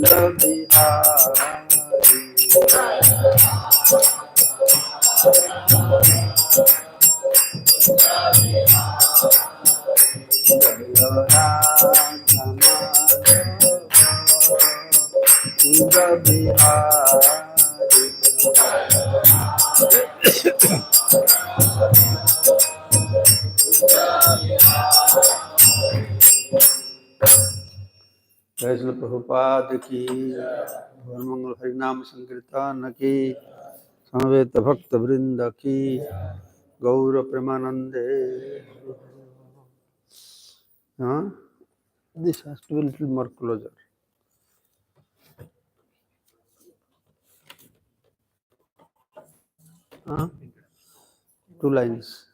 जय श्री प्रभुपाद की, मंगल हरिनाम संकीर्तन की, समवेत भक्त वृंद की, गौर प्रेमानंदे. This has to be a little more closer. Two lines.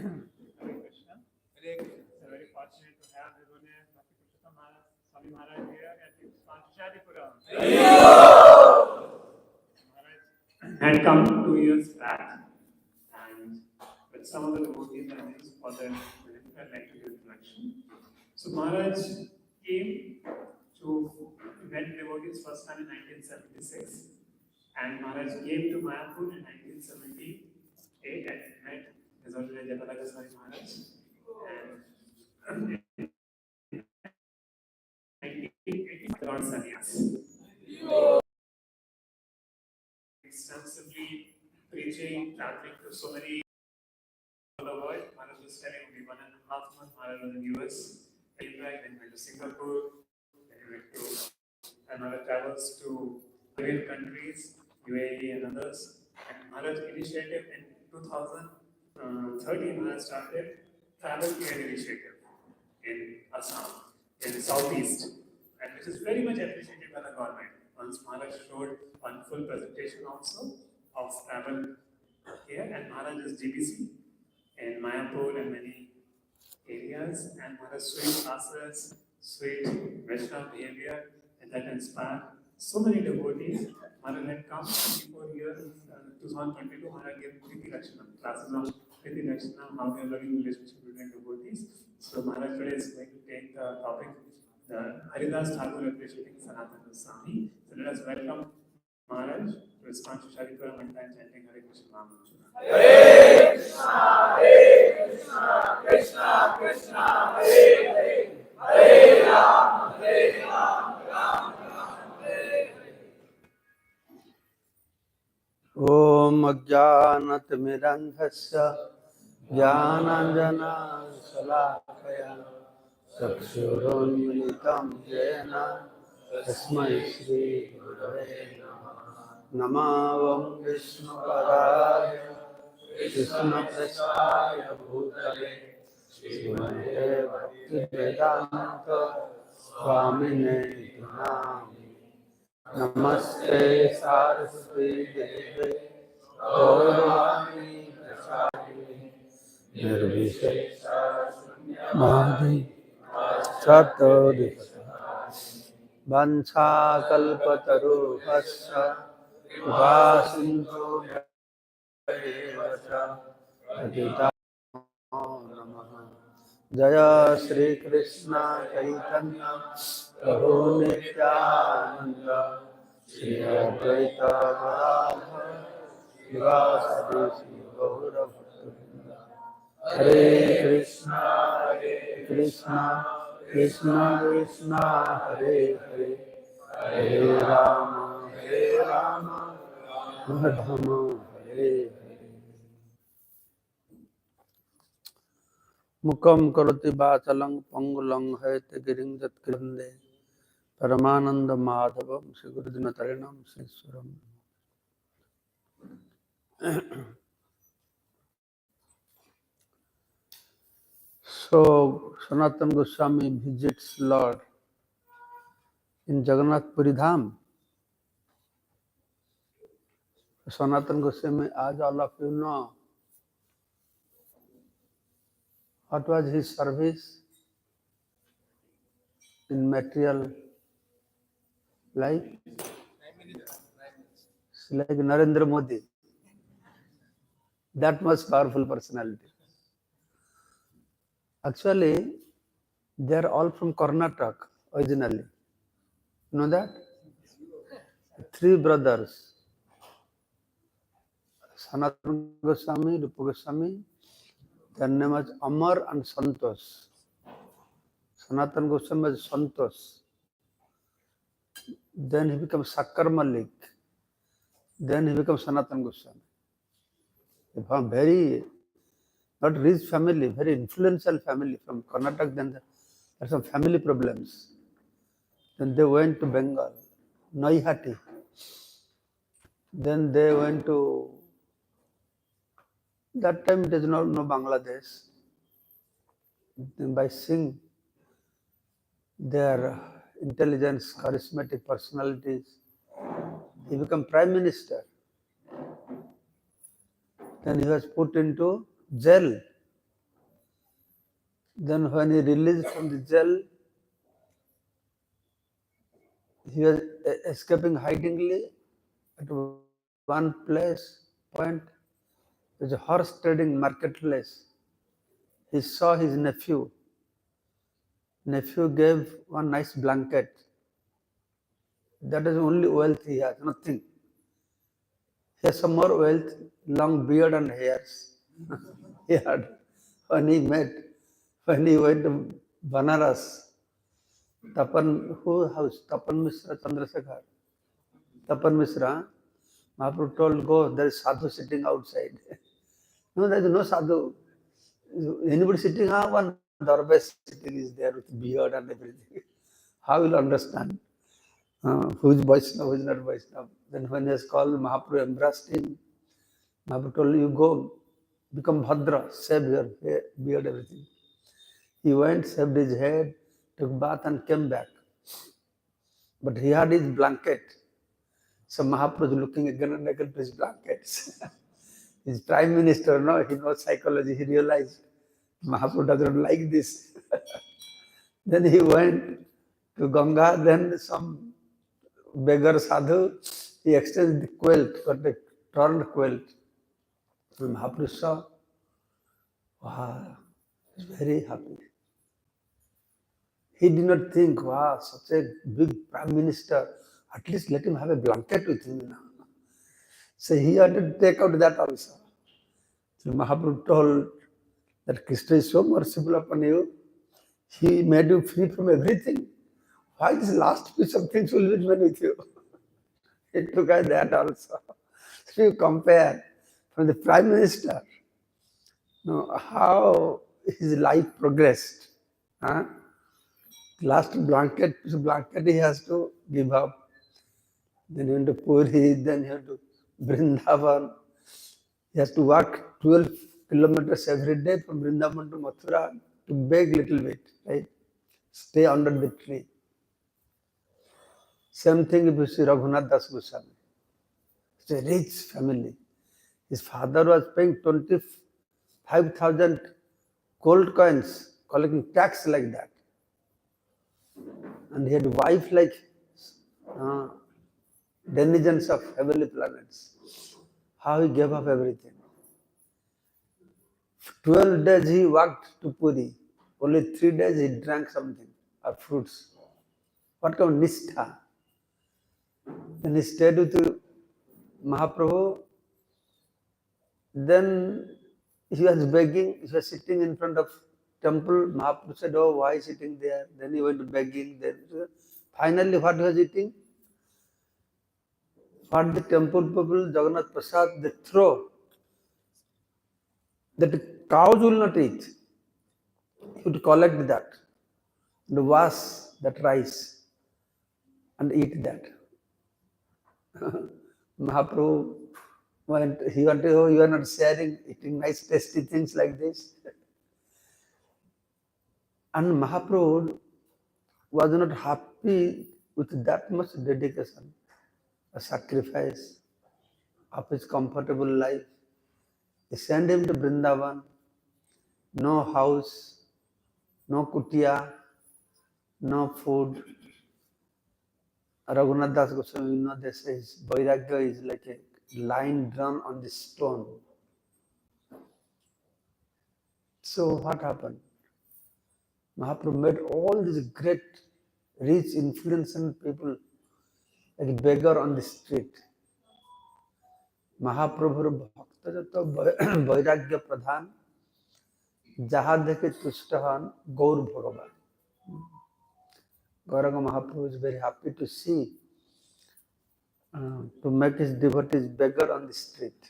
Hare Krishna. Very fortunate to have H.H Bhakti Purusottama Swami Maharaj here at Iskcon Seshadripuram. Maharaj had come 2 years back, and with some of the devotees and things for the I'd like to give introduction. So Maharaj came to met devotees first time in 1976, and Maharaj came to Mayapur in 1978 and met His Holiness Jatalaga Swami Maharaj. And Lord Sannyas. Extensively preaching, traveling to so many all the world. Maharaj was telling me 1.5 months Maharaj was in US, came back, then went to Singapore, then went to another travels to Arabian countries, UAE and others. And Maharaj initiative in 2013, Maharaj started Travel Care Initiative in Assam, in Southeast, and which is very much appreciated by the government. Once Maharaj showed one full presentation also of travel here, and Maharaj is GBC in Mayapur and many areas, and Maharaj sweet classes, sweet Vaishnava behavior, and that inspired so many devotees. Maharaj had come 24 years, 2022, Maharaj gave Kriti Lakshanam, classes on Kriti Lakshanam, how we are loving relationship between devotees. So Maharaj today is going to take the topic, the Haridas Thakur appreciating Sanatana Swami. So let us welcome Maharaj to Iskcon Seshadripuram and chanting Hare Krishna. Hare Krishna, Krishna Krishna, Hare Hare, Hare Rama, Rama Rama, Hare Hare. Om Ajnanatimirandhasya Jnananjana Salakaya Chakshurunmilitam Yena Tasmai Shri Gurave Namah. Namavam Vishnupadaya Krishnaprasthaya Bhutale Srimate Bhaktivedanta Swamine Nami. Namaste Saraswati Deve Gaurani Prasadi Nirvishesha Madhi Sattva Vancha Kalpataru Hasya Vasinto Devacha Adita Namaha. Jaya Shri Krishna Chaitanya Prabhu Nityananda Shri Advaita Gadadhar Srivasadi Shri Gaura Bhaktivinoda. Hare Krishna Krishna Krishna Krishna Hare Hare Hare Rama Rama Rama Hare Hare. मुकम करोति वाचलं पंगुलं हैतगिरिं यत्कृन्दे परमानंद माधवम Shri गुरुदिनतरणं श्रीश्वरम. So Sanatana Goswami visits Lord in Jagannath Puri Dham. Sanatana Goswami, as all of you know, what was his service in material life? Like Narendra Modi, that much powerful personality. Actually, they are all from Karnataka originally. You know that? 3 brothers, Sanatana Goswami, Rupa Goswami, their name was Amar and Santosh. Sanatana Goswami was Santosh. Then he becomes Sakkar Malik. Then he becomes Sanatana Goswami. From very, not rich family, very influential family from Karnataka. Then there are some family problems. Then they went to Bengal, Naihati. Then they went to, that time it is no Bangladesh. Then by seeing their intelligence, charismatic personalities, he became prime minister. Then he was put into jail. Then when he released from the jail, he was escaping hidingly at one point. It was a horse trading marketplace. He saw his nephew. Nephew gave one nice blanket. That is only wealth he has, nothing. He has some more wealth, long beard and hairs. He had, when he went to Banaras, who house? Tapan Mishra Chandrasekhar. Tapan Mishra, Mahaprabhu told, go, there is sadhu sitting outside. No, there is no sadhu. Anybody sitting, one Darbesh sitting is there with beard and everything. How will understand who is Vaishnava, who is not Vaishnava? Then when he was called, Mahaprabhu embraced him. Mahaprabhu told, you go, become Bhadra, shave your beard, everything. He went, shaved his head, took bath and came back. But he had his blanket. So Mahaprabhu was looking again and again to his blankets. His prime minister, no, he knows psychology. He realized Mahaprabhu doesn't like this. Then he went to Ganga. Then some beggar sadhu, he extended the quilt, got a torn quilt. And Mahaprabhu saw, wow, he was very happy. He did not think, wow, such a big prime minister, at least let him have a blanket with him now. So he had to take out that also. So Mahaprabhu told that Krishna is so merciful upon you, he made you free from everything. Why this last piece of things will remain with you? He took out that also. So you compare from the prime minister, how his life progressed. Huh? Last blanket he has to give up. Then he went to Puri, then he went to Vrindavan. He has to walk 12 kilometers every day from Vrindavan to Mathura to beg little bit, right? Stay under the tree. Same thing if you see Raghunath Das Goswami. It's a rich family. His father was paying 25,000 gold coins, collecting tax like that. And he had a wife like denizens of heavenly planets. How he gave up everything. 12 days he walked to Puri. Only 3 days he drank something or fruits. What kind of nishtha? Then he stayed with Mahaprabhu. Then he was begging, he was sitting in front of temple. Mahaprabhu said, oh, why sitting there? Then he went to begging. Then finally, what he was eating? What the temple people, Jagannath Prasad, they throw. That cows will not eat. He would collect that and wash that rice and eat that. Mahaprabhu he wanted, oh, you are not sharing, eating nice tasty things like this. And Mahaprabhu was not happy with that much dedication, a sacrifice of his comfortable life. He sent him to Vrindavan, no house, no kutia, no food. Raghunath Das Goswami, they say his vairagya is like a line drawn on the stone. So what happened? Mahaprabhu made all these great, rich, influential people like a beggar on the street. Mahaprabhur bhakta jato vairagya pradhan jaha dekhe tushtahan gaur bhagavan. Gauranga Mahaprabhu is very happy to see, to make his devotees beggar on the street.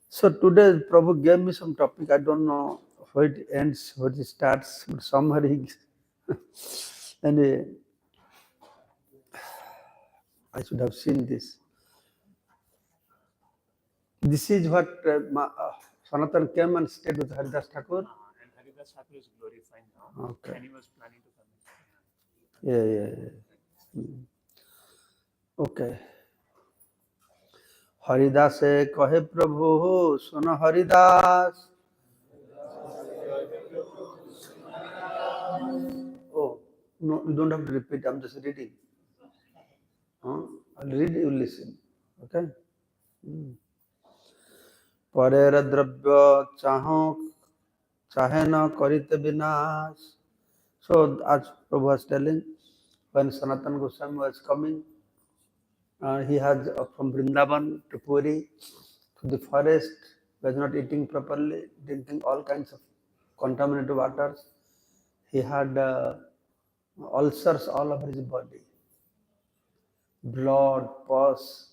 So today Prabhu gave me some topic. I don't know where it ends, where it starts, but somewhere he anyway, I should have seen this. This is what Sanatan came and stayed with Haridas Thakur. And Haridas Thakur is glorified now. Okay. And he was planning to come. Yeah. Okay. Haridas कहे प्रभु सुन Haridas Oh, no, you don't have to repeat. I'm just reading. I'll read, you listen. Okay? परेर द्रव्य चाहे न करिते विनाश. So as Prabhu was telling, when Sanatana Goswami was coming, he had from Vrindavan to Puri to the forest, was not eating properly, drinking all kinds of contaminated waters. He had ulcers all over his body, blood, pus.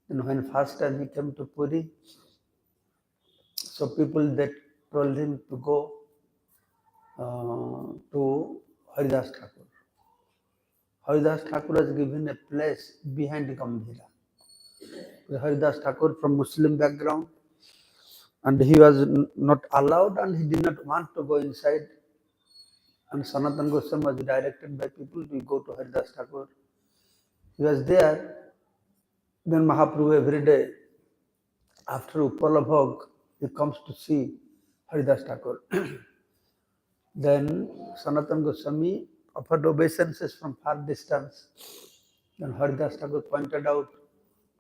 And when first time he came to Puri, so people that told him to go to Haridas Thakur. Haridas Thakur was given a place behind Gambhira. Haridas Thakur from Muslim background, and he was not allowed and he did not want to go inside. And Sanatana Goswami was directed by people to go to Haridas Thakur. He was there. Then Mahaprabhu every day, after Upala Bhog, he comes to see Haridas Thakur. Then Sanatana Goswami offered obeisances from far distance. Then Haridas Thakur pointed out,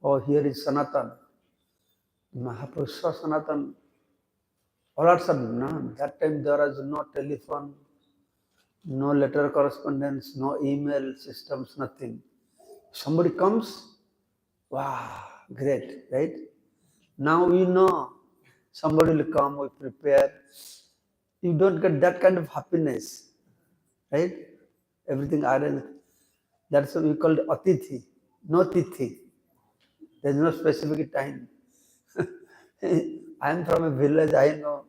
oh, here is Sanatan. Mahaprabhu saw Sanatan. All of a sudden, that time there was no telephone, no letter correspondence, no email systems, nothing. Somebody comes, wow, great, right? Now we know somebody will come, we prepare. You don't get that kind of happiness, right? Everything arranged. That's what we call atithi, no tithi. There's no specific time. I am from a village, I know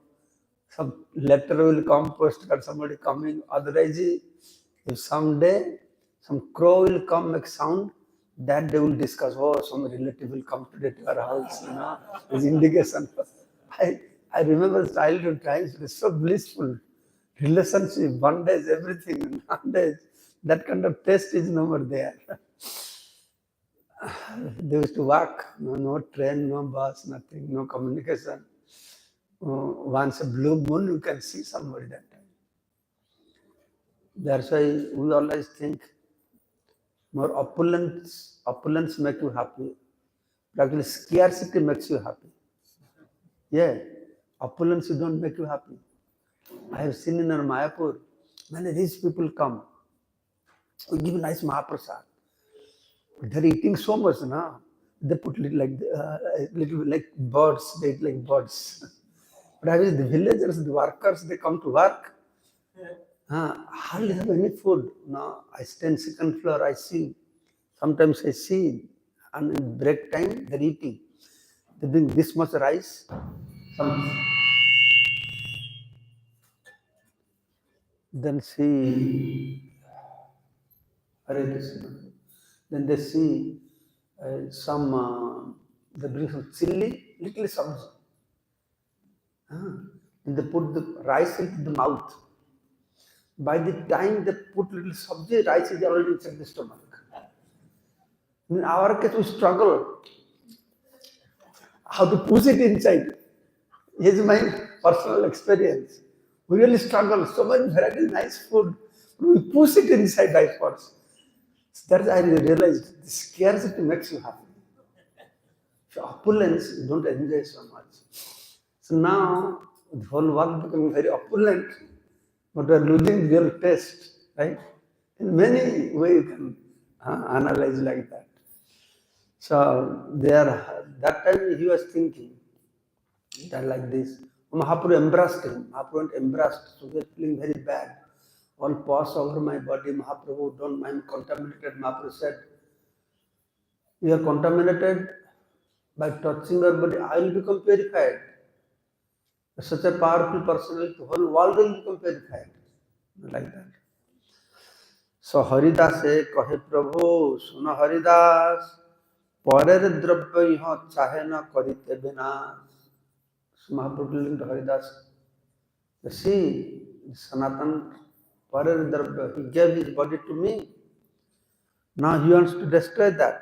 some letter will come, postcard, somebody coming. Otherwise, if someday some crow will come, make sound, that they will discuss, oh, some relative will come today to our house, there's indication. I remember childhood times, it was so blissful. Relationship, one day is everything, nowadays, that kind of taste is no more there. They used to walk, no train, no bus, nothing, no communication. Once a blue moon, you can see somebody that time. That's why we always think more opulence make you happy. But actually, scarcity makes you happy. Yeah, opulence don't make you happy. I have seen in our Mayapur, many rich people come. We give nice Mahaprasad. They're eating so much, na? They put little like birds, they eat like birds. But I mean, the villagers, the workers, they come to work. Hardly have any food. No, I stay in second floor, I see. Sometimes I see, and in break time, they're eating. They bring this much rice. Then see, Hare Krishna. Then they see they bring some chili, little sabji. And they put the rice into the mouth. By the time they put little sabji, rice is already inside the stomach. In our case, we struggle how to push it inside. Here's my personal experience. We really struggle. So many varieties, nice food. We push it inside by force. So that's I realized the scarcity makes you happy. So opulence, you don't enjoy so much. So now The whole world becoming very opulent, but we are losing real taste, right? In many ways you can analyze like that. So there, that time he was thinking that like this. Mahaprabhu embraced him. Mahaprabhu embraced, so he was feeling very bad. All pus over my body. Mahaprabhu, don't mind, contaminated. Mahaprabhu said, you are contaminated by touching your body. I will become purified. Such a powerful personality, the whole world will become purified. Like that. So Haridas कहे प्रभु सुन हरिदास परेर द्रव्य यह चाहे न करिते विनाश. Mahaprabhu telling to Haridas, see, Sanatan Parer Dravya, he gave his body to me. Now he wants to destroy that.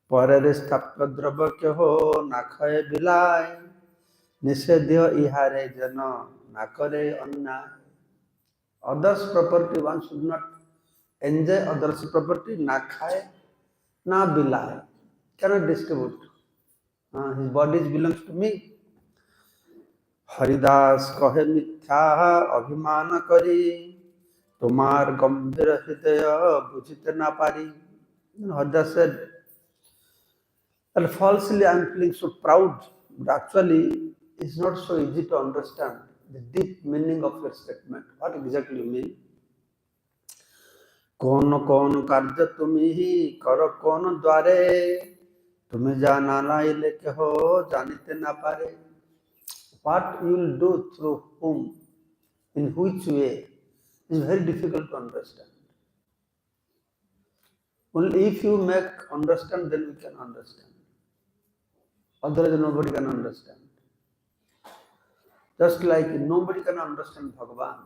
Parer stapya dravya kyo na khaye bilai, nisedhya ihare jana na kare annay. Others' property, one should not enjoy others' property, na khaye, na bilai. Cannot distribute. His body belongs to me. Haridas कहे मिथ्या अभिमान करी तुम्हार गंभीर हृदय बुझिते ना पारी. Haridas said, and falsely I am feeling so proud, but actually it's not so easy to understand the deep meaning of your statement. What exactly you mean? कौन कौन कार्य तुम ही करो कौन द्वारे तुम्हें जाना लाई लेके हो जानिते ना पारे. What you will do through whom, in which way, is very difficult to understand. Only if you make understand, then we can understand. Otherwise, nobody can understand. Just like nobody can understand Bhagavan.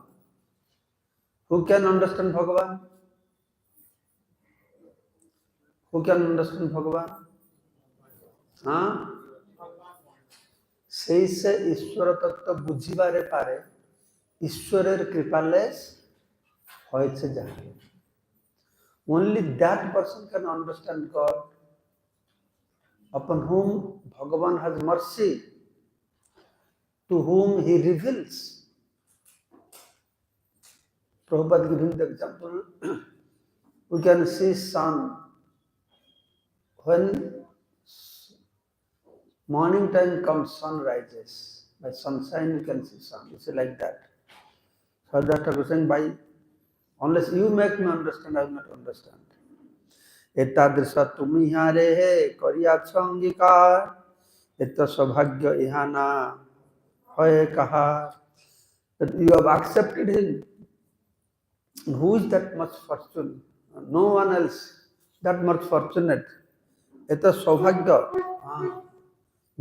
Who can understand Bhagavan? Who can understand Bhagavan? Huh? সেই সে ঈশ্বর তত্ত্ব বুঝিবারে পারে ঈশ্বরের কৃপালেশ হয়েছে যাহা. Only that person can understand God, upon whom Bhagavan has mercy, to whom he reveals. Prabhupada giving the example, we can see sun. When morning time comes, sun rises. By sunshine you can see sun. It's like that. So that I was saying, by unless you make me understand, I will not understand. Etadrisha tumi hare he kariyach angikar eta saubhagya ihana hoye kaha. That you have accepted him. Who is that much fortunate? No one else that much fortunate. Eta saubhagya.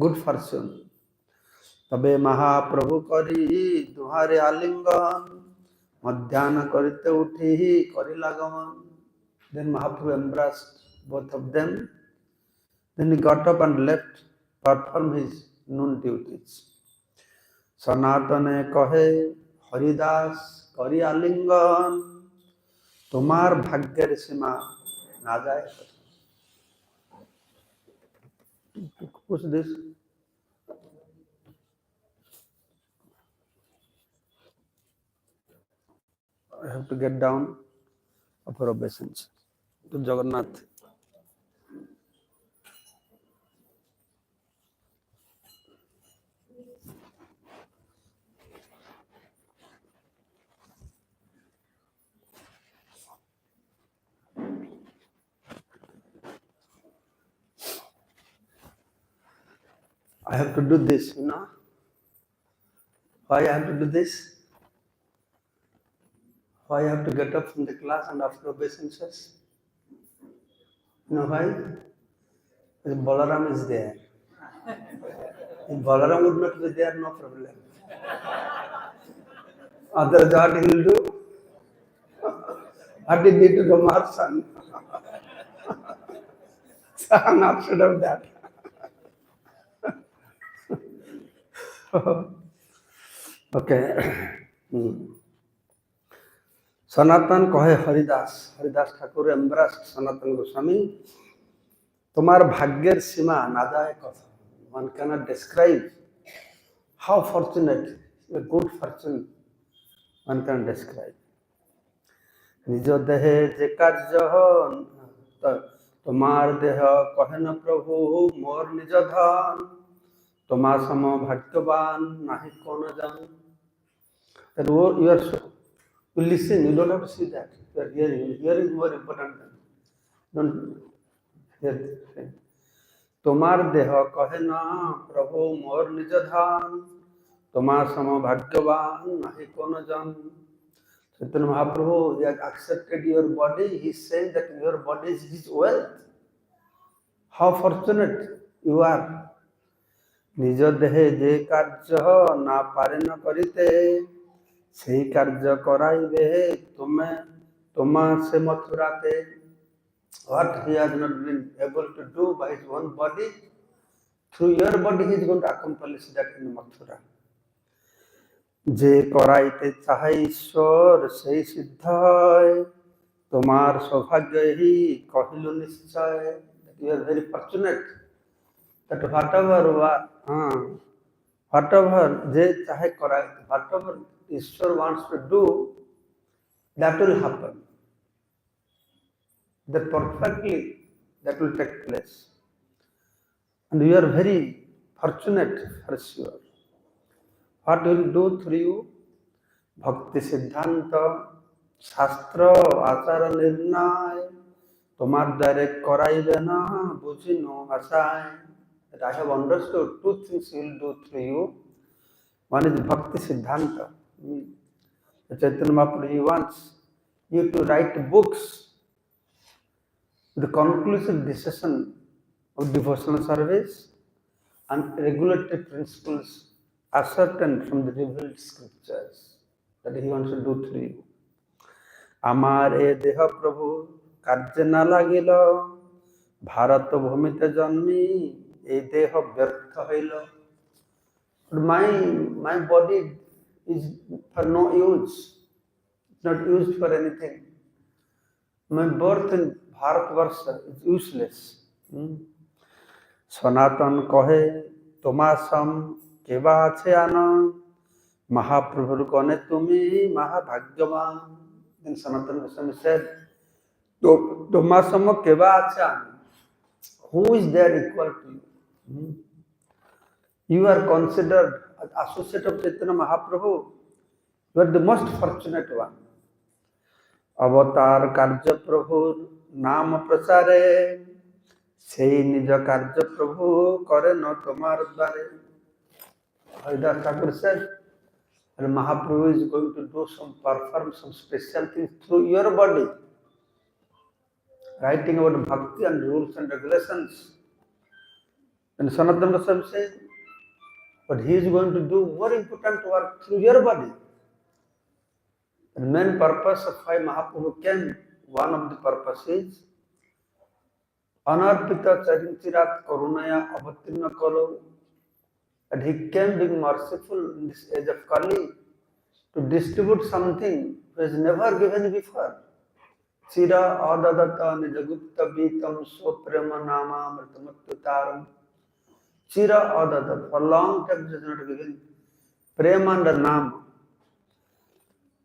Good fortune. तबे महाप्रभु करी दुहारे आलिंगन मध्यान करते उठी ही करी लागमन. Then Mahaprabhu embraced both of them. Then he got up and left, perform his noon duties. सनातने कहे हरिदास करी आलिंगन तुम्हार भाग्यर सीमा ना जाए. What's this? I have to get down of our obeisance to Jagannath. I have to do this, you know. Why I have to do this? Why I have to get up from the class and after obeisances? You know why? Because Balaram is there. If Balaram would not be there, no problem. Otherwise, what he will do? What he did to the Marsan? So I'm afraid of that. Okay. Sanatan कहे Haridas. Haridas Thakur embraced Sanatan Goswami. तुम्हार भाग्यर सीमा ना जाए कथा. One cannot describe How fortunate, a good fortune one can describe. নিজ দেহে যে কার্য তোমার দেহ কহেন প্রভু মোর নিজ ধন তোমার সম ভাগ্যবান নাহি কোন জন। That you are so, you listen, you don't have to see that. You are hearing. Hearing is more important than don't hear. তোমার দেহ কহে না প্রভু মোর নিজ ধন তোমার সম ভাগ্যবান নাহি কোন জন। Chaitanya Mahaprabhu, he has accepted your body. He is saying that your body is his wealth. How fortunate you are. নিজ দেহে যে কার্য না পারে না করিতে সেই কার্য করাইবে তুমি তোমা সে মথুরাতে। What he has not been able to do by his own body, through your body he is going to accomplish that in Mathura. যে করাইতে চাহে ঈশ্বর সেই সিদ্ধ হয় তোমার সৌভাগ্যই কহিল নিশ্চয়। You are very fortunate that whatever যে চাহে করাইতে, whatever ঈশ্বর wants to do, that will happen. That perfectly that will take place. And you are very fortunate for sure. What will do through you? Bhakti Siddhanta, Shastra, Achara Nirnay, তোমার দ্বারে করাইবে না বুঝিনো আশায়। That I have understood two things he will do through you. One is Bhakti Siddhanta. Chaitanya Mahaprabhu, he wants you to write books with the conclusive decision of devotional service and regulatory principles ascertained from the revealed scriptures. That he wants to do through you. আমার এ দেহ প্রভু কার্যে না লাগিল ভারত ভূমিতে জন্মি এই দেহ ব্যর্থ হইল। My body is for no use. It's not used for anything. My birth in Bharatvarsha is useless. সনাতন কহে তোমার সম কেবা আছে আনন্দ মহাপ্রভুর গণে তুমি মহাভাগ্যবান। Then Sanatana Goswami said, তোমার সম কেবা আছে আনন্দ, who is there equal to you? You are considered as associate of Chaitanya Mahaprabhu. You are the most fortunate one. অবতার কার্য প্রভুর নাম প্রচারে সেই নিজ কার্য প্রভু করেন তোমার দ্বারে। Haridas Thakur said, and Mahaprabhu is going to perform some special things through your body, writing about bhakti and rules and regulations. And Sanatana Goswami says, but he is going to do more important work through your body. The main purpose of why Mahaprabhu came, one of the purposes, Anarpita Charinchirat Karunaya Avatirna Kalo, and he came being merciful in this age of Kali to distribute something he has never given before. Chira Adadata Nijagupta Vitam Soprema Nama Mritamuttutaram. Chira Adadata, for long time he has not given Prema and Nama.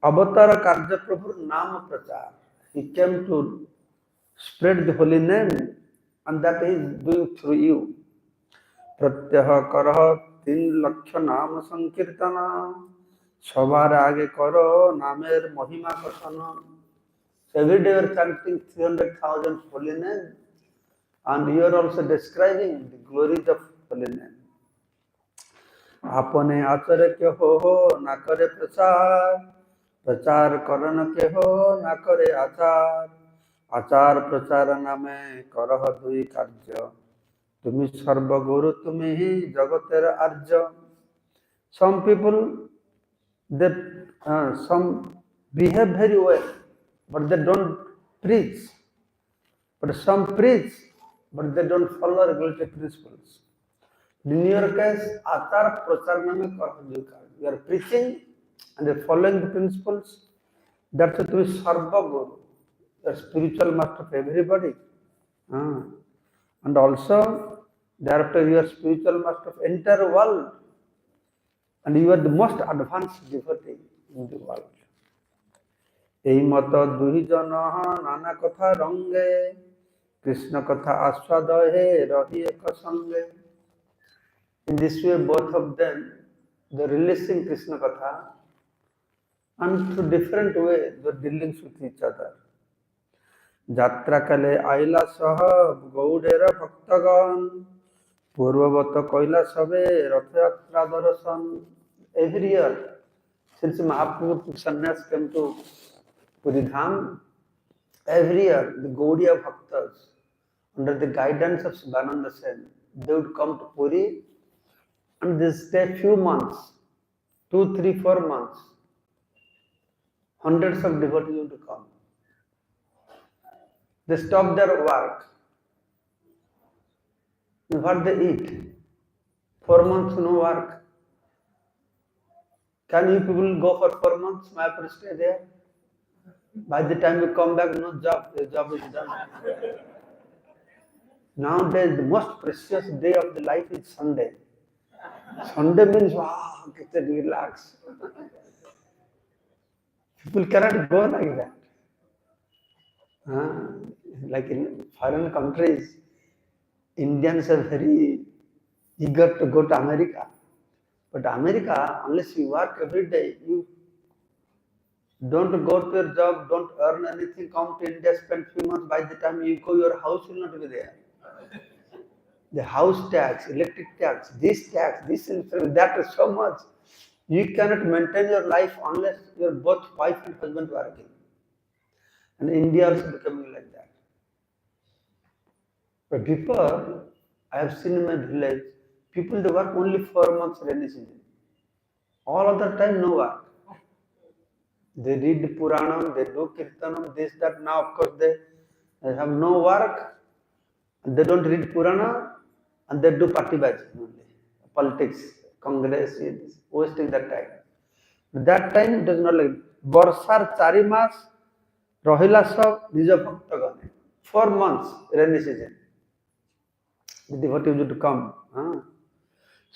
Avatara Karja Prabhu Nama Prachar. He came to spread the holy name, and that he is doing through you. Pratyaha Karaha 3 lakh নাম সংকীর্তন সবার আগে করো নামের মহিমা কথন। So every day you are chanting 300,000 holy name, and you are also describing the glories of holy name. আপনে আচরে কেহ না করে প্রচার, প্রচার করন কেহ না করে আচার, আচার প্রচার নামে করহ দুই কার্য, তুমি সর্বগুরু তুমি জগতের আর্য। Some people, some behave very well, but they don't preach. But some preach, but they don't follow regulatory principles. In your case, achar prachar name karha duy karya. You are preaching and you are following the principles. That's why to be sarva guru. You are spiritual master of everybody. And also, thereafter you are spiritual master of entire world. and you are the most advanced devotee in the world. এই মত দুই জন নানা কথা রঙ্গে কৃষ্ণ কথা আস্বাদ হে রহি এক সঙ্গে. In this way, both of them, they are releasing Krishna Katha, and through different ways, they are dealing with each other. Jatra kale aila saha gaudera bhaktagan, purvavata koila sabe rathayatra darasan. Every year, since Mahaprabhu took sannyas came to Puri Dham, every year, the Gaudiya Bhaktas, under the guidance of Siddhananda Sen, they would come to Puri, and they stay few months, 2, 3, 4 months. Hundreds of devotees would come. They stop their work. And what they eat? 4 months no work. Can you people go for 4 months? Mayapur stay there. By the time you come back, no job. The job is done. Nowadays, the most precious day of the life is Sunday. Sunday means, wow, get to relax. People cannot go like that. Like in foreign countries, Indians are very eager to go to America. But America, unless you work every day, you don't go to your job, don't earn anything, come to India, spend few months, by the time you go, your house will not be there. The house tax, electric tax, this insurance, that is so much. You cannot maintain your life unless you are both wife and husband working. And India also becoming like that. But before, I have seen in my village, people they work only 4 months rainy season. All other time no work. They read the Puranam, they do kirtanam, this, that. Now of course they have no work, and they don't read Purana, and they do party bhajan only. Politics, Congress, wasting that time. But that time it does not like Barsar 4 mas, Rohila sab Nija Bhaktagane. 4 months rainy season. The devotees would come.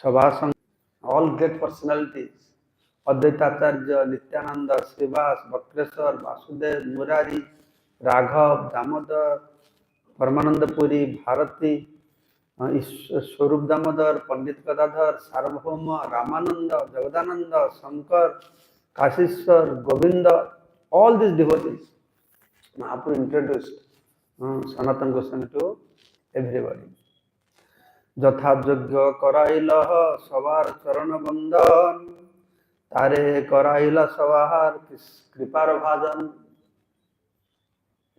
Sabhasam, all great personalities. Advaitacharya, Nityananda, Srivas, Bhakreshwar, Vasudev, Murari, Raghav, Damodar, Paramananda Puri, Bharati, Swarup Damodar, Pandit Gadadhar, Sarvabhauma, Ramananda, Jagadananda, Shankar, Kashishwar, Govinda, all these devotees. Mahaprabhu introduced Sanatana Goswami to everybody. যথাযোগ্য করাইল সবার চরণ বন্দন তারে করাইল সবার কৃপার ভাজন.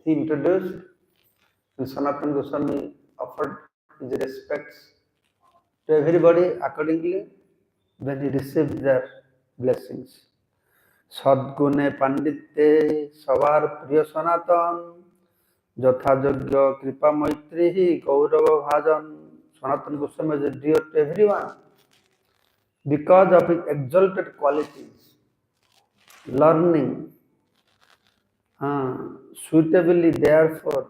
He introduced, and Sanatana Goswami offered his respects to everybody accordingly when he received their blessings. সদ্গুণে পাণ্ডিত্যে সবার প্রিয় সনাতন যথাযোগ্য কৃপা মৈত্রী গৌরব ভাজন. Sanatana Goswami is dear to everyone because of his exalted qualities, learning, suitably therefore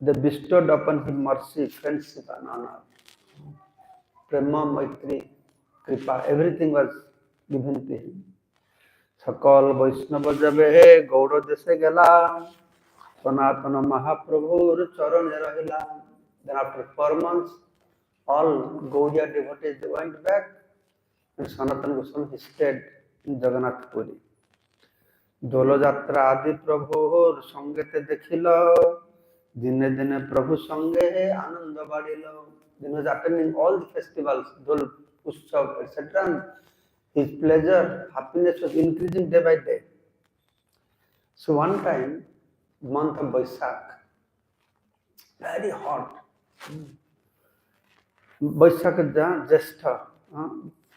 they bestowed upon him mercy, friendship and honor. Prema, Maitri, Kripa, everything was given to him. Sakal Vaishnava jabe Gaura dese gela, Sanatana Mahaprabhur charane rahila. Then after 4 months, all Gaudiya devotees they went back, and Sanatana Goswami stayed in Jagannath Puri. Dolo Jatra Adi Prabhuর সঙ্গেতে দেখিল দিনে দিনে প্রভু সঙ্গে আনন্দ বাড়িল. He was attending all the festivals, Dol Utsav, etc. And his pleasure, happiness was increasing day by day. So one time, month of Vaishak, very hot. বৈশাখের যা জ্যেষ্ঠ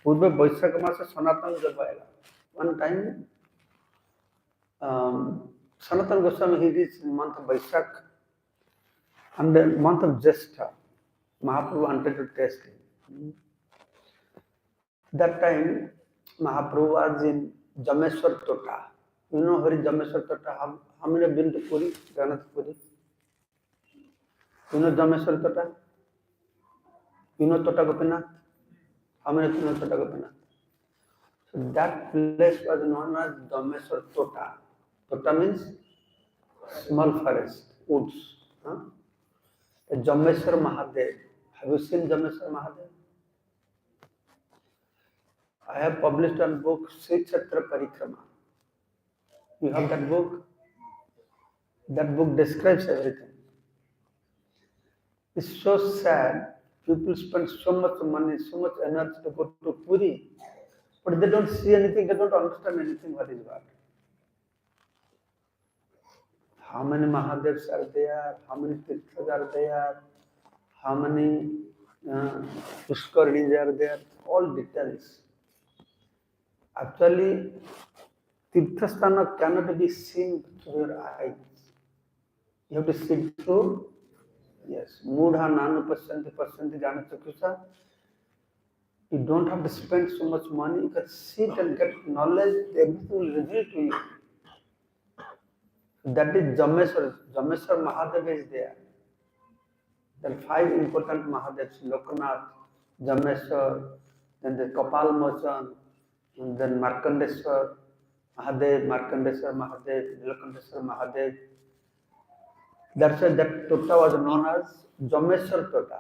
পূর্বে বৈশাখ মাসে সনাতন যজ্ঞ এলা. One time, Sanatana Goswami he reached the month of Vaishak, and the month of Jyeshtha, Mahaprabhu wanted to test him. That time, Mahaprabhu was in Jameshwar Tota. You know where is Jameshwar Tota? How many have been to Puri, Jagannath Puri? You know Jameshwar Tota? You know Tota Gopinath? How many of you know Tota Gopinath? So that place was known as Dhameswar Tota. Tota means small forest, woods. Huh? The Jameshwar Mahadev. Have you seen Jameshwar Mahadev? I have published one book, Sri Chatra Parikrama. You have that book? That book describes everything. It's so sad. People spend so much money, so much energy to go to Puri, but they don't see anything, they don't understand anything what is what. How many Mahadevs are there? How many Tirthas are there? How many Pushkarinis are there? All details. Actually, Tirthasthana cannot be seen through your eyes. You have to see through, yes, Mudha Nanu Pasyanti Pasyanti Jana Chakusha. You don't have to spend so much money. You can sit and get knowledge. Everything will reveal to you. That is Jameshwar. Jameshwar Mahadev is there. There are 5 important Mahadevs: Lokanath, Jameshwar, then the Kapal Mochan, and then Markandeshwar Mahadev, Markandeshwar Mahadev, Nilakanteshwar Mahadev. That's why that Tota was known as Jameshwar Tota.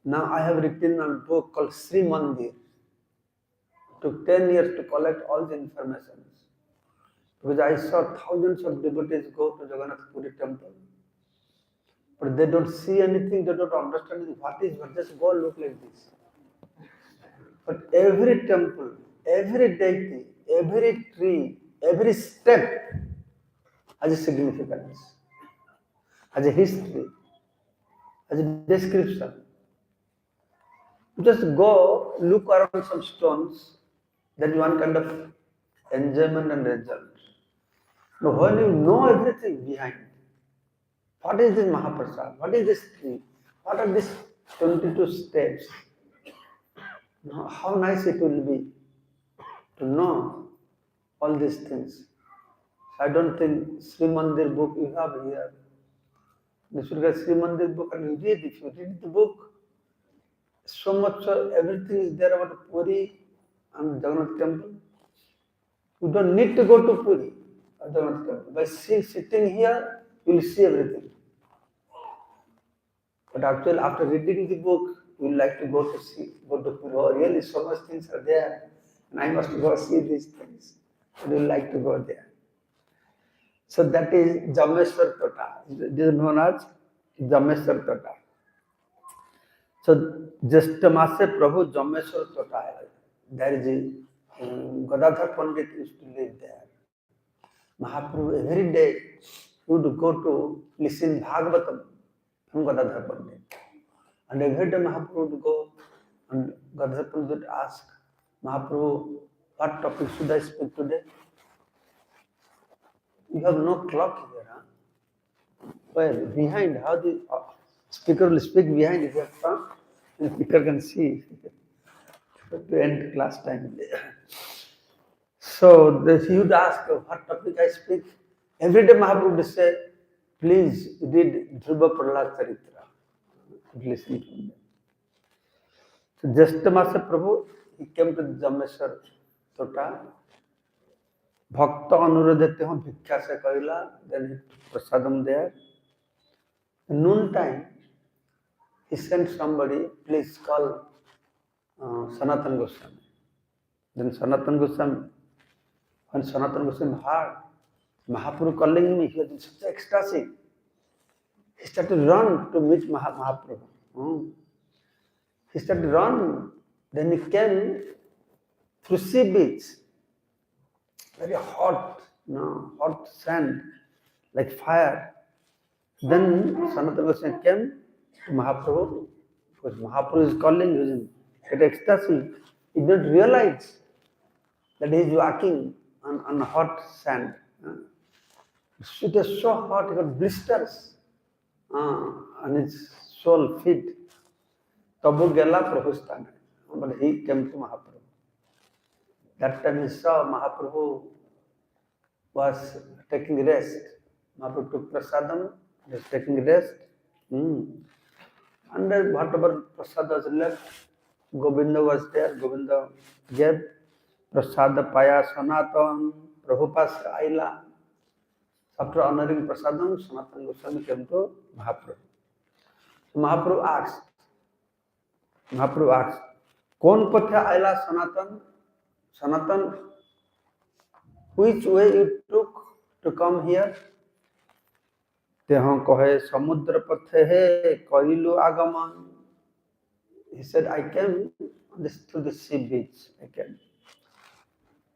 Now I have written a book called Sri Mandir. It took 10 years to collect all the information. Because I saw thousands of devotees go to Jagannath Puri temple. But they don't see anything, they don't understand what is what. Just go look like this. But every temple, every deity, every tree, every step has a significance, has a history, has a description. Just go look around some stones, that is one kind of enjoyment and result. Now, when you know everything behind, what is this Mahaprasad? What is this tree? What are these 22 steps? How nice it will be to know all these things. I don't think Sri Mandir book you have here. You should get Sri Mandir book and you read. If you read the book, so much everything is there about Puri and Jagannath temple. You don't need to go to Puri or Jagannath temple. By sitting here, you will see everything. But actually, after reading the book, you will like to go to Puri. Oh, really, so much things are there, and I must go see these things. And you will like to go there. So that is Jameshwar Tota. This is known as Jameshwar Tota. So Jyeshta Mase Prabhu Jameshwar Tota. There is a Gadadhar Pandit used to live there. Mahaprabhu every day would go to listen Bhagavatam from Gadadhar Pandit. And every day Mahaprabhu would go and Gadadhar Pandit would ask Mahaprabhu, what topic should I speak today? You have no clock here, huh? Well, behind, how the speaker will speak behind if you have front, the speaker can see to end class time. So he would ask, what topic I speak? Every day Mahaprabhu would say, please read Dhruva Prahlad Charitra. Listen to them. So Jyeshta Mase Prabhu, he came to Jameshwar Tota. Bhakta Anurodhete hum bhikkha se kaila, then he prasadam there. In noon time, he sent somebody, please call Sanatana Goswami. Then Sanatana Goswami, when Sanatana Goswami heard Mahaprabhu calling me, he was in such ecstasy. He started to run to meet Mahaprabhu. He started to run. Then he came through sea beach. Very hot, hot sand, like fire. Then Sanatana Goswami came to Mahaprabhu, because Mahaprabhu is calling, he was in ecstasy. He didn't realize that he is walking on hot sand. It was so hot, he got blisters on his soul, feet. Tabu Gela Prabhustana. But he came to Mahaprabhu. That time he saw Mahaprabhu was taking rest. Mahaprabhu took prasadam, he was taking rest. And whatever prasad was left, Govinda was there. Govinda gave prasada paya Sanatan. Prabhupada Aila. After honoring prasadam, Sanatana Goswami came to Mahaprabhu. So Mahaprabhu asked, कौन पथ आयला सनातन? Sanatan, which way you took to come here? तेहाँ कहे समुद्र पथ है कइलु आगमन. He said, I came through the sea beach. I came.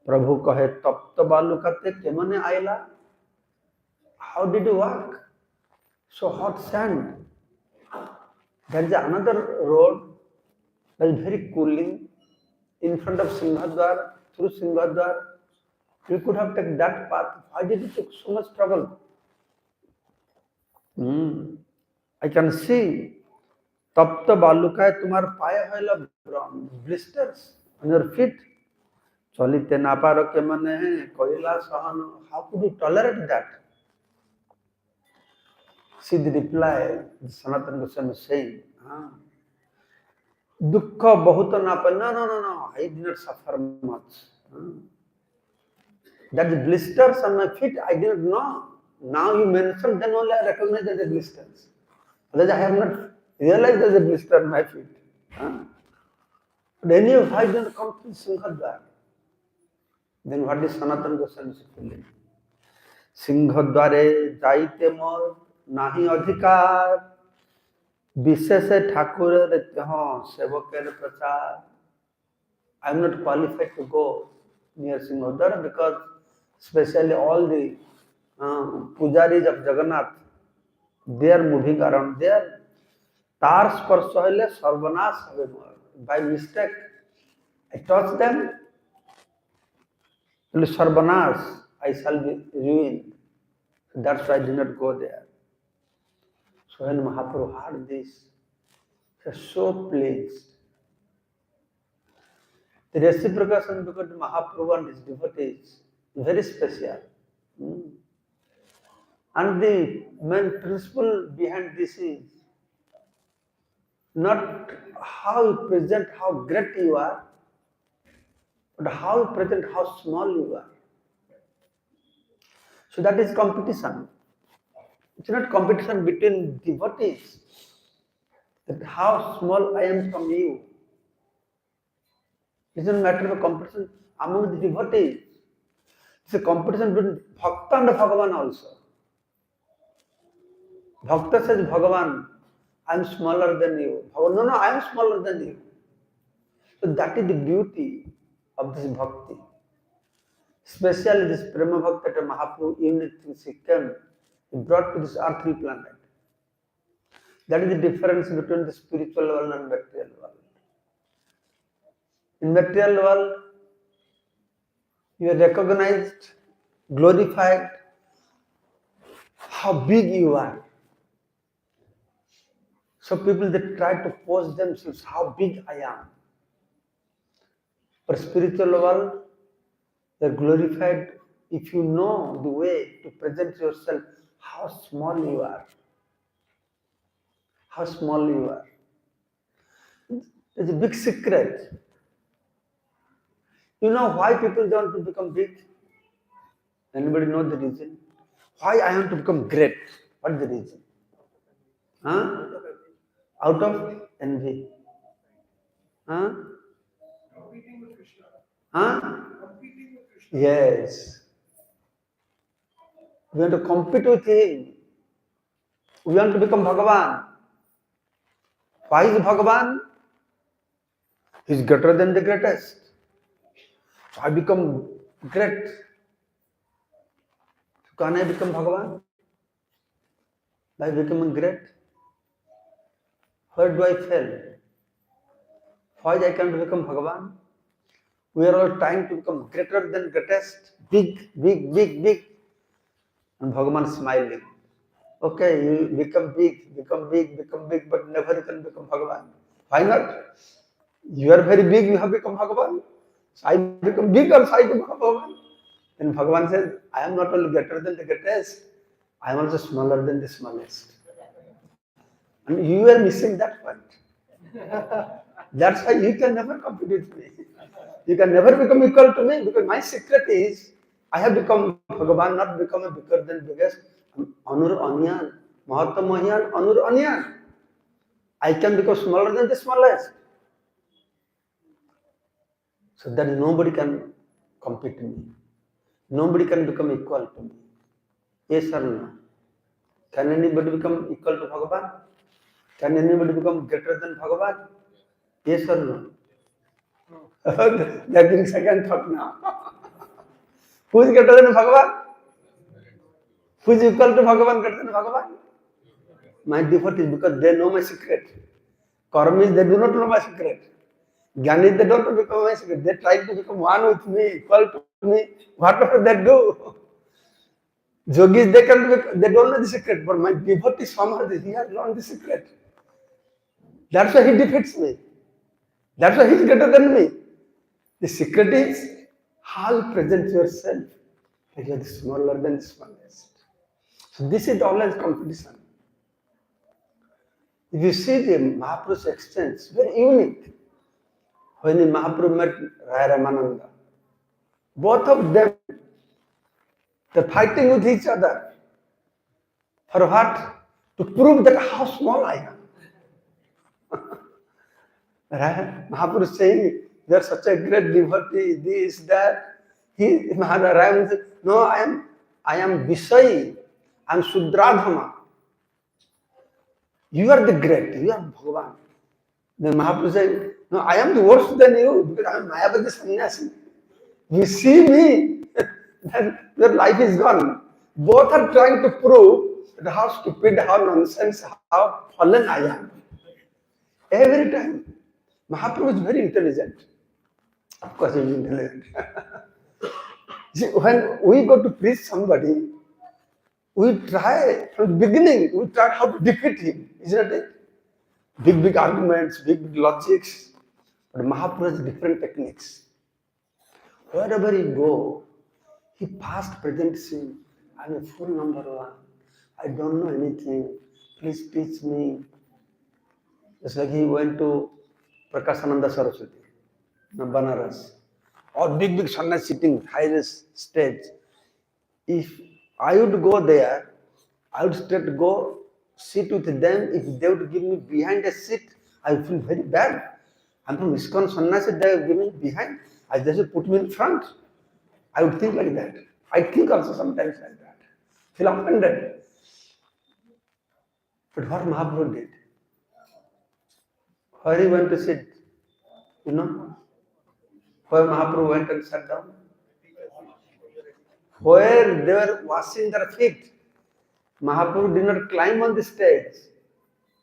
प्रभु कहे तप्त बालुकाते केमने आयला? How did you walk? So hot sand. There is another road that is very cooling in front of Singhadwar, through Singhadwar. You could have taken that path. Why did you take so much trouble? I can see. Tapta baluka tumar paya hoila blisters on your feet. Chalite naparo ke mane hai koila sahano. How could you tolerate that? See the reply, Sanatana Goswami is saying, Dukkha bahuta napa. No. I did not suffer much. That the blisters on my feet, I did not know. Now you mentioned, then only I recognize that the blisters. Otherwise, I have not realized there is a blister on my feet. But anyway, why did not come to Singhadwar? Then what is Sanatana Goswami feeling? Singhadware jaite mor nahi adhikar visheshe Thakur सेवकेर प्रचार. I am not qualified to go near Singhadwar because especially all the pujaris of Jagannath, they are moving around there. Tar sparsha hoile sarvanash habe more. By mistake, I touch them, only sarvanash, I shall be ruined. That's why I did not go there. So when Mahaprabhu heard this, he was so pleased. The reciprocation between Mahaprabhu and his devotees is very special. And the main principle behind this is not how you present how great you are, but how you present how small you are. So that is competition. It's not competition between devotees, that how small I am from you. It doesn't matter of competition among the devotees. It's a competition between Bhakta and Bhagavan also. Bhakta says, Bhagavan, I am smaller than you. Bhagavan, no, I am smaller than you. So that is the beauty of this bhakti. Especially this Prema Bhakti that Mahaprabhu unique things he came, he brought to this earthly planet. That is the difference between the spiritual world and material world. In material world, you are recognized, glorified, how big you are. So people that try to pose themselves, how big I am. For spiritual world, you are glorified if you know the way to present yourself, how small you are. How small you are. It's a big secret. You know why people don't want to become big? Anybody know the reason? Why I want to become great? What is the reason? Out of envy. Competing with Krishna. Competing with Krishna. Yes. We want to compete with him. We want to become Bhagavan. Why is Bhagavan? He is greater than the greatest. So I become great. So can I become Bhagavan? By becoming great? Where do I fail? Why I can't become Bhagavan? We are all trying to become greater than greatest, big. And Bhagavan smiling. Okay, you become big, but never you can become Bhagavan. Why not? You are very big, you have become Bhagavan. So I become big or I become Bhagavan. Then Bhagavan says, I am not only greater than the greatest, I am also smaller than the smallest. And you are missing that point. That's why you can never compete with me. You can never become equal to me because my secret is I have become Bhagavan, not become a bigger than biggest. Anur Anyan, Mahatma Mahyan, Anur Anyan. I can become smaller than the smallest. So that nobody can compete to me. Nobody can become equal to me. Yes or no? Can anybody become equal to Bhagavan? Can anybody become greater than Bhagavan? Yes or no? That means second thought now. Who is greater than Bhagavan? Who is equal to Bhagavan, greater than Bhagavan? My devotees, because they know my secret. Karmis, they do not know my secret. Jnanis, they don't become my secret. They try to become one with me, equal to me, whatever they do. Yogis, they don't know the secret, but my devotee somehow he has learned the secret. That's why he defeats me. That's why he is greater than me. The secret is how you present yourself. You are smaller than the smallest. So this is always competition. If you see the Mahapuru's exchange, very unique. When the Mahaprabhu met Raya Ramananda, both of them, they're fighting with each other. For what? To prove that how small I am. Right? Mahaprabhu is saying, you are such a great devotee, this, that. Raya said, no, I am Visai, I am Sudradhama. You are the great, you are Bhagavan. Then Mahaprabhu said, no, I am the worse than you because I am Mayapur sannyasi. You see me, then your life is gone. Both are trying to prove that how stupid, how nonsense, how fallen I am. Every time. Mahaprabhu is very intelligent. Of course, he is intelligent. See, when we go to preach somebody, we try from the beginning, we try how to defeat him, isn't it? Big arguments, big logics. But Mahaprabhu has different techniques. Wherever he go, he first presents him. I am a full number one. I don't know anything. Please teach me. Just like he went to Prakashananda Saraswati, Banaras. Or big sannyas sitting highest stage. If I would go there, I would straight go sit with them. If they would give me behind a seat, I would feel very bad. I'm from Iskcon sannyasi, they would give me behind. I just put me in front. I would think like that. I think also sometimes like that. Feel offended. But what Mahaprabhu did? Where he went to sit, you know? Where Mahaprabhu went and sat down? Where they were washing their feet. Mahaprabhu did not climb on the stage.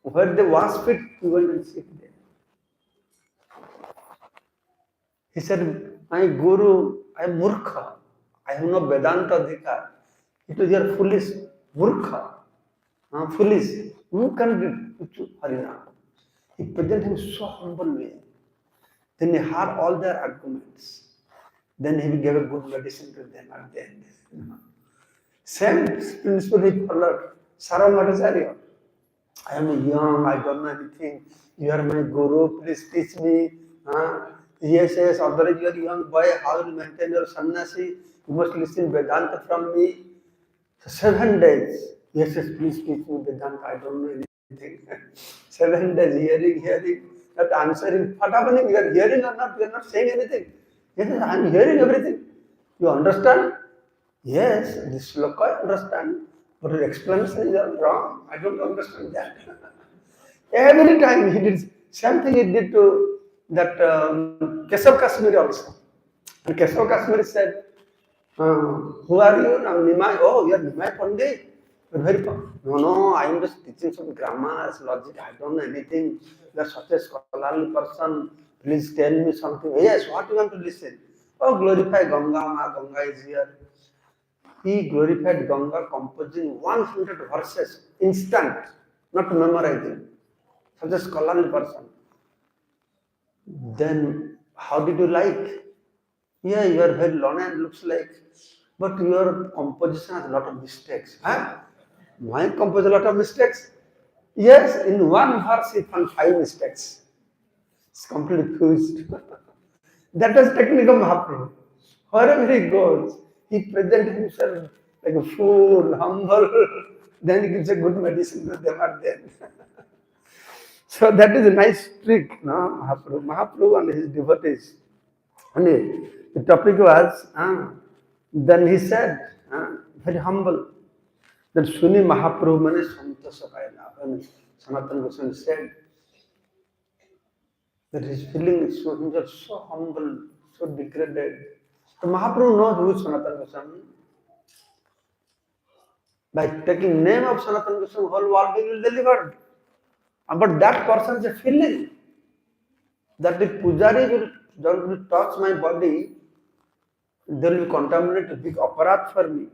Where they wash feet, he went and sit there. He said, my Guru, I am Murkha. I have no Vedanta Adhikar. It was your foolish Murkha. Foolish. Who can do Harinam? He presented him so humble way. Then he heard all their arguments. Then he gave a good medicine to them at the end. Same principle he followed. Saramacharya. I am young, I don't know anything. You are my Guru, please teach me. Yes, otherwise you are young boy, how will you maintain your sannyasi? You must listen Vedanta from me. So 7 days. Yes, please teach me Vedanta, I don't know anything. 7 days hearing, not answering. What happening? You are hearing or not? You are not saying anything. Yes, I am hearing everything. You understand? Yes, this sloka I understand. But your explanation is wrong. I don't understand that. Every time he did, same thing he did to that Keshav Kashmiri also. And Keshav Kashmiri said, who are you? I'm Nimai. Oh, you are Nimai Pandit. You're very no, I am just teaching some grammars, logic. I don't know anything. You are such a scholarly person. Please tell me something. Yes, what you want to listen? Oh, glorify Ganga. Ma Ganga is here. He glorified Ganga composing 100 verses instant, not memorizing. Such a scholarly person. Then, how did you like? Yeah, you are very learned, looks like, but your composition has a lot of mistakes. Huh? My composition has a lot of mistakes? Yes, in one verse he found 5 mistakes. It's completely fused. That was technique of Mahaprabhu. Wherever he goes, he presents himself like a fool, humble. Then he gives a good medicine to them at the end. So that is a nice trick, no? Mahaprabhu. Mahaprabhu and his devotees. And the topic was, then he said, very humble, that Suni Mahaprabhu mane santosha paila. When Sanatana Goswami said that his feeling is so, himself so humble, so degraded. So Mahaprabhu knows who is Sanatana Goswami. By taking name of Sanatana Goswami, whole world will be delivered. But that person's a feeling that if Pujari will touch my body, there will be contaminated, big aparat for me.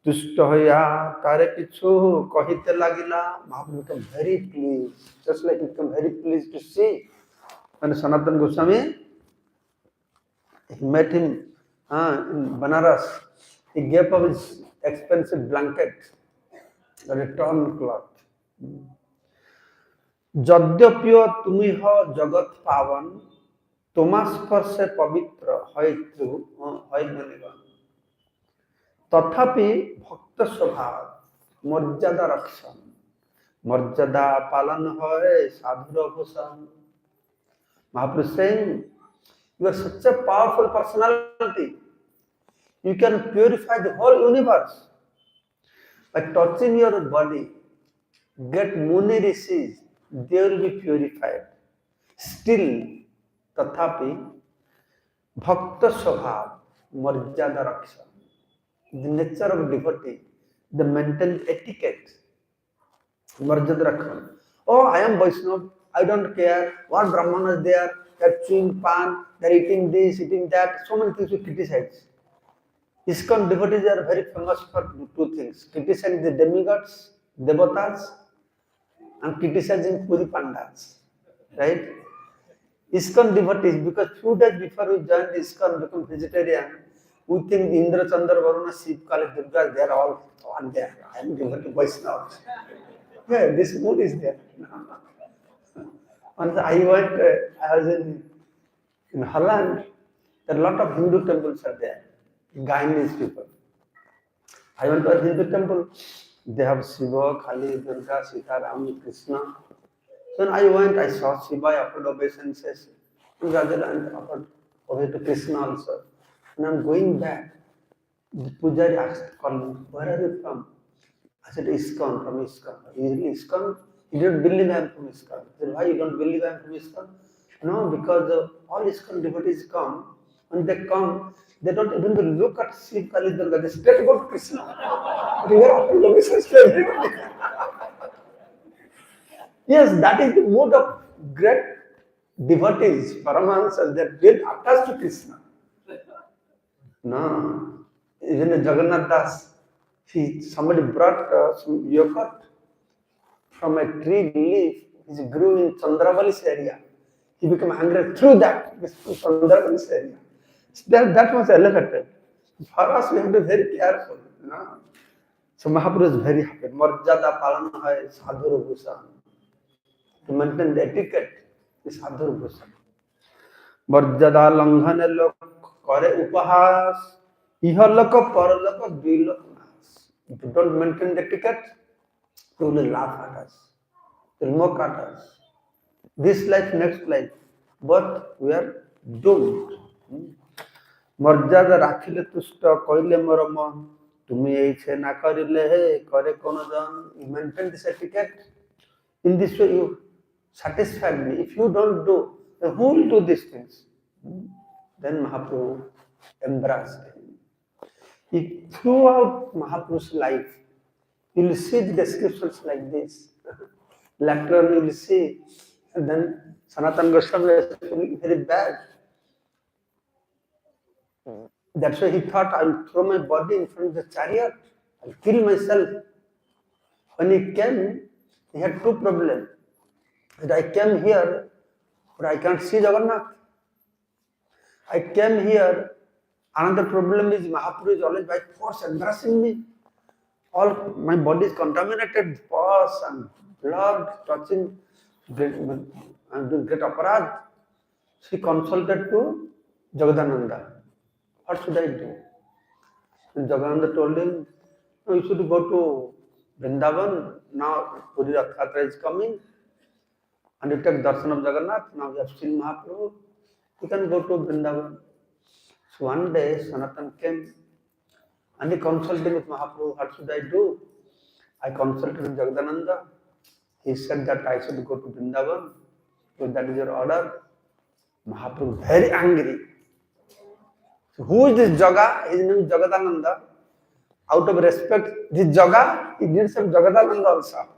Tushta hoya, tare kichu kahite lagila. Mahaprabhu became very pleased, just like he became very pleased to see when Sanatana Goswami, he met him in Banaras. He gave up his expensive blanket, a torn cloth. যদ্যপিও তুমি হ জগৎ পাবন তোমা স্পর্শে পবিত্র হয়তু হয় মনিগণ তথাপি ভক্ত স্বভাব মর্যাদা রক্ষণ মর্যাদা পালন হয় সাধুর ভূষণ Mahaprabhu saying, you are such a powerful personality. You can purify the whole universe by touching your body. Get muni rishis, they will be purified. Still, tathapi, bhakta swabhav, marjada raksha. The nature of devotee, the mental etiquette, marjada raksha. Oh, I am Vaishnava, I don't care what brahmanas they are chewing pan, they are eating this, eating that, so many things we criticize. Iskcon devotees are very famous for two things, criticizing the demigods, devatas, and criticizing Puri Pandas, right? Iskcon devotees, because few days before we joined Iskcon, become vegetarian, we think Indra, Chandra, Varuna, Shiv, Kali, Durga, they are all on there. I am devotee Vaishnava. Yeah, this mood is there. Once I was in Holland, there are a lot of Hindu temples are there, Guyanese people. I went to a Hindu temple. They have Shiva, Kali, Durga, Sita, Rama, Krishna. So when I went, I saw Shiva, I offered obeisances. And offered obey to Krishna also. When I'm going back, the Pujari called me, where are you from? I said, Iskcon, from Iskcon. Usually Iskcon, he didn't believe I am from Iskcon. I said, why you don't believe I am from Iskcon? No, because all Iskcon devotees come. When they come, they don't even look at Shiv, Kali, Durga. They straight go to Krishna. They are offering obeisances to everybody. Yes, that is the mood of great devotees, Paramahansas. They are very attached to Krishna. No, even Jagannath Das, somebody brought some yogurt from a tree leaf which grew in Chandravali's area. He became angry through that, Chandravali's area. That was elevated. For us, we have to be very careful. No? So Mahaprabhu is very happy. Marjada palana hai sadhuru bhushan. To maintain the etiquette is sadhuru bhushan. Marjada langhane lok kare upahas. Iha loko paraloko duilok nas. If you don't maintain the etiquette, they will laugh at us. They will mock at us. This life, next life, but we are doomed. মর্যাদা রাখিলে তুষ্ট কইলে মোর মন তুমি এইছে না করিলে হে করে কোন জন you maintain this etiquette in this way you satisfy me. If you don't do, then who will do these things? Then Mahaprabhu embraced him. Throughout Mahaprabhu's life, you will see the descriptions like this. Later on you will see, and then Sanatana Goswami was feeling very bad. That's why he thought, I'll throw my body in front of the chariot, I'll kill myself. When he came, he had two problems. That I came here, but I can't see Jagannath. I came here, another problem is Mahaprabhu is always by force embracing me. All my body is contaminated, pus and blood, touching, I'm doing great aparad. She consulted to Jagadananda. What should I do? And Jagadananda told him, no, you should go to Vrindavan. Now Puri Rath Yatra is coming. And you take darshan of Jagannath. Now you have seen Mahaprabhu. You can go to Vrindavan. So one day Sanatan came and he consulted with Mahaprabhu. What should I do? I consulted with Jagadananda. He said that I should go to Vrindavan. So that is your order. Mahaprabhu very angry. So who is this Jaga? His name is Jagadananda. Out of respect, this Jaga, he did some Jagadananda also.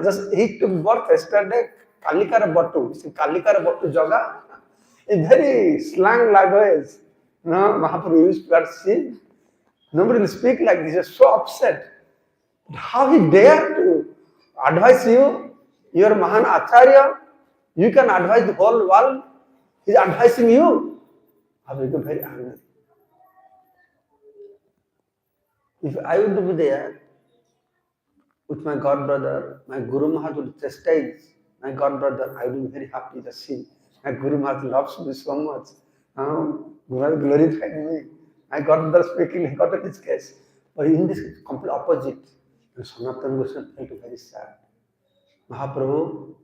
Just he took birth yesterday, Kalikara Bhattu. See, Kalikara Bhattu Jaga is very slang language. No, Mahaprabhu used to see. Nobody will speak like this. He is so upset. How he dared to advise you? You are Mahan Acharya. You can advise the whole world. He is advising you. I became very angry. If I would be there with my god brother, my Guru Maharaj would chastise my god brother, I would be very happy to see. My Guru Maharaj loves me so much. Guru Maharaj glorified me. My god brother speaking, he got his case. But in this complete opposite, and Sanatana Goswami felt very sad. Mahaprabhu,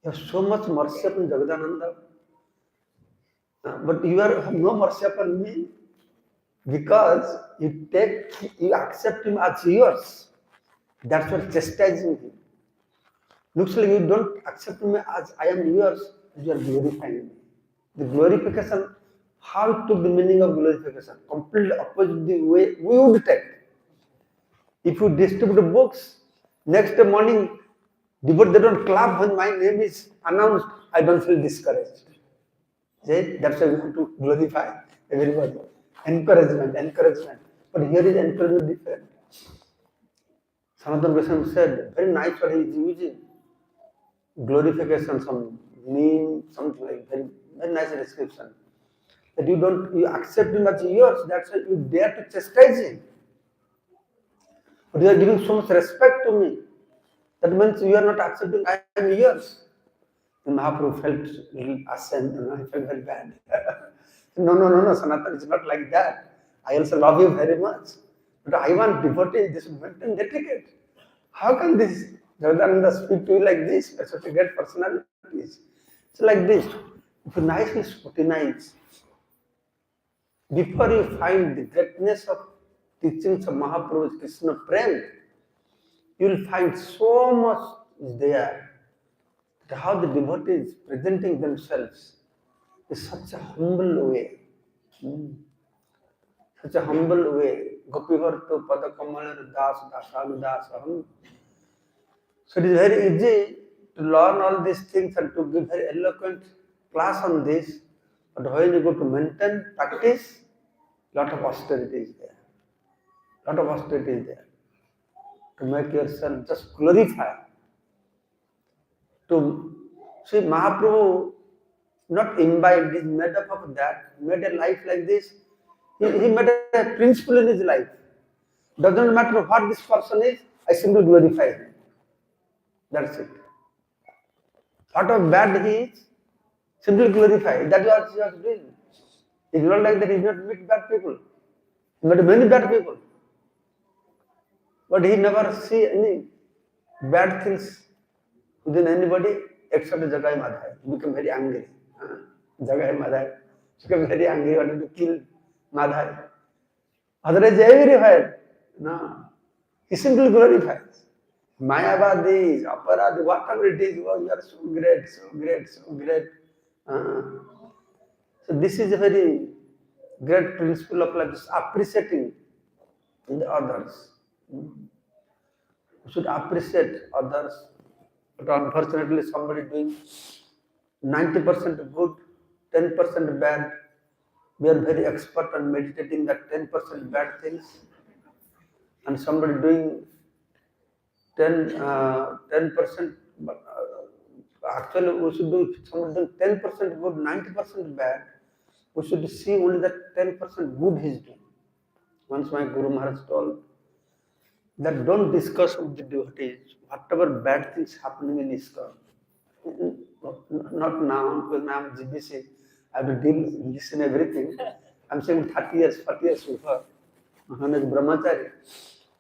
you have so much mercy upon Jagadananda, but you have no mercy upon me because you accept him as yours. That's what chastising him. Looks like you don't accept me as I am yours, you are glorifying me. The glorification, how it took the meaning of glorification, completely opposite the way we would take. If you distribute books, next morning, they don't clap when my name is announced, I don't feel discouraged. See? That's why we want to glorify everybody. Encouragement. But here is encouragement different. Sanatana Goswami said, very nice what he is using. Glorification, some name, something like very, very nice description. That you accept him as yours, that's why you dare to chastise him. But you are giving so much respect to me. That means you are not accepting I am yours. And Mahaprabhu felt a little ashamed and I felt very bad. No, Sanatana, it's not like that. I also love you very much. But I want devotees, this maintain etiquette. How can this Jagadananda speak to you like this? Such a great personalities. It's like this. If you nicely scrutinize, before you find the greatness of teachings of Mahaprabhu's Krishna Prem, you will find so much is there. How the devotees presenting themselves is such a humble way. Such a humble way. Gopivarto padakamalar das dasam. So it is very easy to learn all these things and to give very eloquent class on this. But when you go to maintain, practice, lot of austerity is there. To make yourself just glorify. To see Mahaprabhu not imbibed, is made up of that, made a life like this. He made a principle in his life. Doesn't matter what this person is, I simply glorify him. That's it. Whatever bad he is, simply glorify. That's what he was doing. It's not like that he did not meet bad people. He met many bad people. But he never see any bad things within anybody except Jagai Madhai. He became very angry. Jagai Madhai became very angry, wanted to kill Madhai. Otherwise, everywhere, no. He simply glorifies. Mayavadis, Aparadis, whatever it is, oh, you are so great. So this is a very great principle of life, just appreciating in the others. We should appreciate others. But unfortunately, somebody doing 90% good, 10% bad. We are very expert on meditating that 10% bad things. And somebody doing 10%, but actually we should do somebody doing 10% good, 90% bad. We should see only that 10% good he is doing. Once my Guru Maharaj told that don't discuss with the devotees whatever bad things happening in Iskcon. Not now, because now I'm GBC. I have to listen everything. I'm saying 30 years, 40 years before. One is brahmachari.